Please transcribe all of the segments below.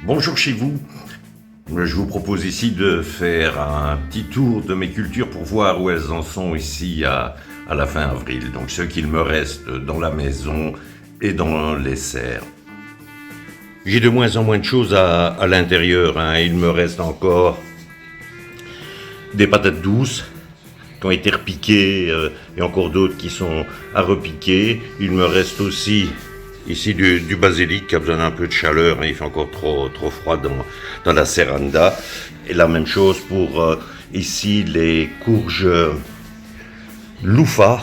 Bonjour chez vous. Je vous propose ici de faire un petit tour de mes cultures pour voir où elles en sont ici à la fin avril. Donc ce qu'il me reste dans la maison et dans les serres. J'ai de moins en moins de choses à l'intérieur. Il me reste encore des patates douces qui ont été repiquées et encore d'autres qui sont à repiquer. Il me reste aussi ici du basilic qui a besoin d'un peu de chaleur, il fait encore trop froid dans la serranda. Et la même chose pour ici les courges loufa,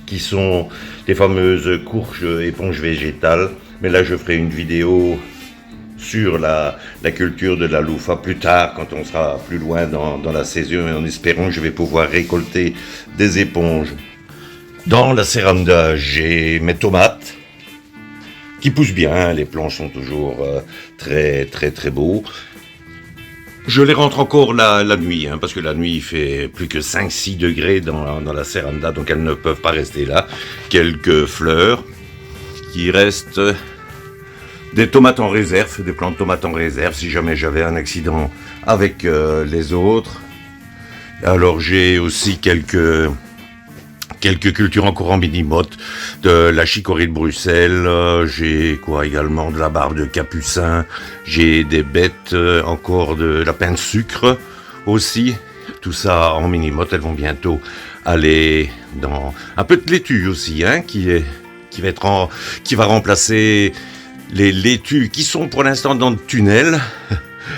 qui sont les fameuses courges éponges végétales. Mais là je ferai une vidéo sur la culture de la loufa plus tard, quand on sera plus loin dans la saison, et en espérant que je vais pouvoir récolter des éponges. Dans la serranda, j'ai mes tomates qui poussent bien, les plants sont toujours très beaux. Je les rentre encore la nuit, parce que la nuit il fait plus que 5-6 degrés dans la serranda, donc elles ne peuvent pas rester là. Quelques fleurs qui restent, des tomates en réserve, des plants de tomates en réserve, si jamais j'avais un accident avec les autres. Alors j'ai aussi quelques cultures encore en mini-motte, de la chicorée de Bruxelles, j'ai quoi également, de la barbe de capucin, j'ai des bêtes, encore de la pain de sucre aussi, tout ça en mini-motte. Elles vont bientôt aller dans un peu de laitue aussi, qui va remplacer les laitues qui sont pour l'instant dans le tunnel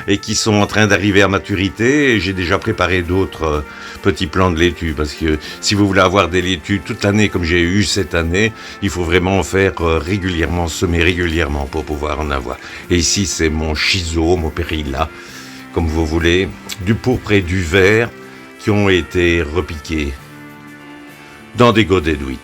et qui sont en train d'arriver à maturité. Et j'ai déjà préparé d'autres petits plants de laitue, parce que si vous voulez avoir des laitues toute l'année comme j'ai eu cette année, il faut vraiment en faire régulièrement, semer régulièrement pour pouvoir en avoir. Et ici c'est mon chiso, mon périlla, comme vous voulez, du pourpre et du vert qui ont été repiqués dans des godets d'huile.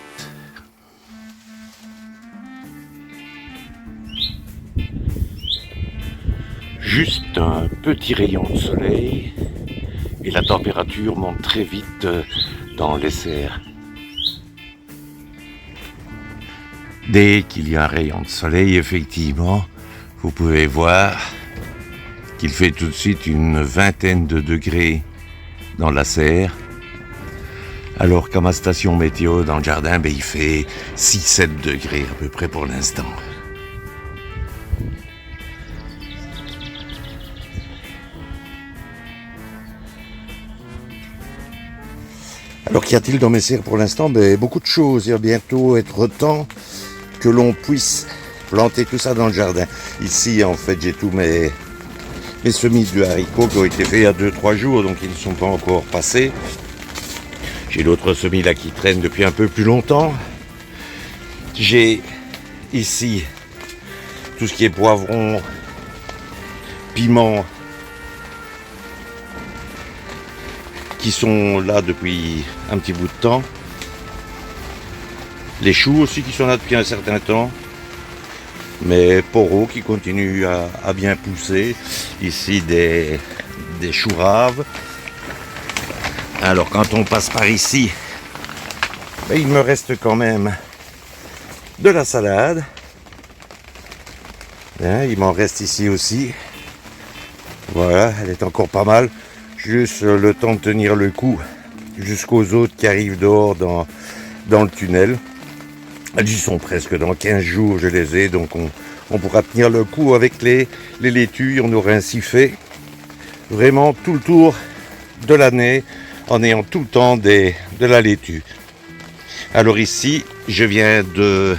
Juste un petit rayon de soleil et la température monte très vite dans les serres. Dès qu'il y a un rayon de soleil, effectivement, vous pouvez voir qu'il fait tout de suite une vingtaine de degrés dans la serre, alors qu'à ma station météo dans le jardin, il fait 6-7 degrés à peu près pour l'instant. Alors qu'y a-t-il dans mes serres pour l'instant? Beaucoup de choses. Il va bientôt être temps que l'on puisse planter tout ça dans le jardin. Ici, en fait, j'ai tous mes semis de haricots qui ont été faits il y a 2-3 jours, donc ils ne sont pas encore passés. J'ai d'autres semis là qui traînent depuis un peu plus longtemps. J'ai ici tout ce qui est poivron, piment, qui sont là depuis un petit bout de temps. Les choux aussi qui sont là depuis un certain temps. Mes poros qui continuent à bien pousser. Ici des choux raves. Alors quand on passe par ici, il me reste quand même de la salade. Il m'en reste ici aussi. Voilà, elle est encore pas mal. Juste le temps de tenir le coup jusqu'aux autres qui arrivent dehors dans le tunnel. Elles y sont presque, dans 15 jours je les ai, donc on pourra tenir le coup avec les laitues. On aura ainsi fait vraiment tout le tour de l'année en ayant tout le temps de la laitue. Alors ici, je viens de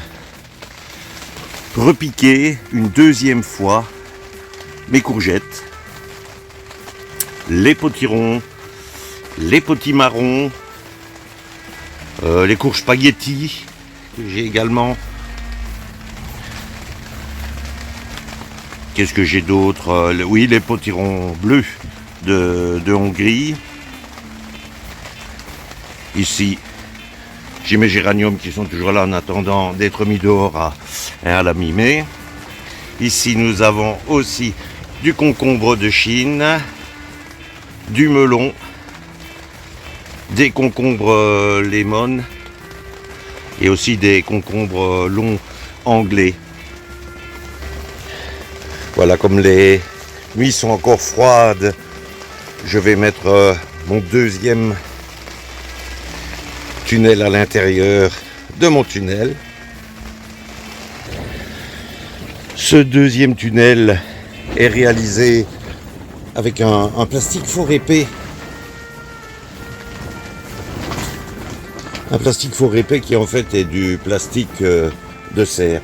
repiquer une deuxième fois mes courgettes, les potirons, les potimarrons, les courges spaghetti que j'ai également. Qu'est-ce que j'ai d'autre? Oui, les potirons bleus de Hongrie. Ici, j'ai mes géraniums qui sont toujours là en attendant d'être mis dehors à la mi-mai. Ici, nous avons aussi du concombre de Chine, du melon, des concombres lemon et aussi des concombres longs anglais. Voilà, comme les nuits sont encore froides, je vais mettre mon deuxième tunnel à l'intérieur de mon tunnel. Ce deuxième tunnel est réalisé avec un plastique fort épais. Un plastique fort épais qui en fait est du plastique de serre.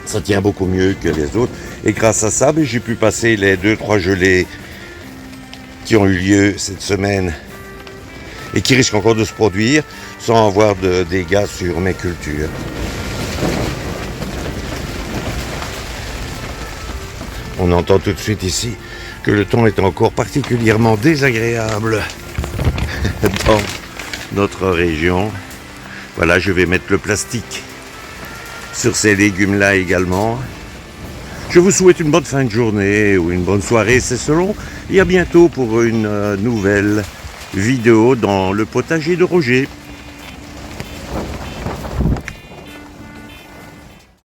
Ça tient beaucoup mieux que les autres. Et grâce à ça, j'ai pu passer les 2-3 gelées qui ont eu lieu cette semaine et qui risquent encore de se produire sans avoir de dégâts sur mes cultures. On entend tout de suite ici que le temps est encore particulièrement désagréable dans notre région. Voilà, je vais mettre le plastique sur ces légumes-là également. Je vous souhaite une bonne fin de journée ou une bonne soirée, c'est selon. Et à bientôt pour une nouvelle vidéo dans le potager de Roger.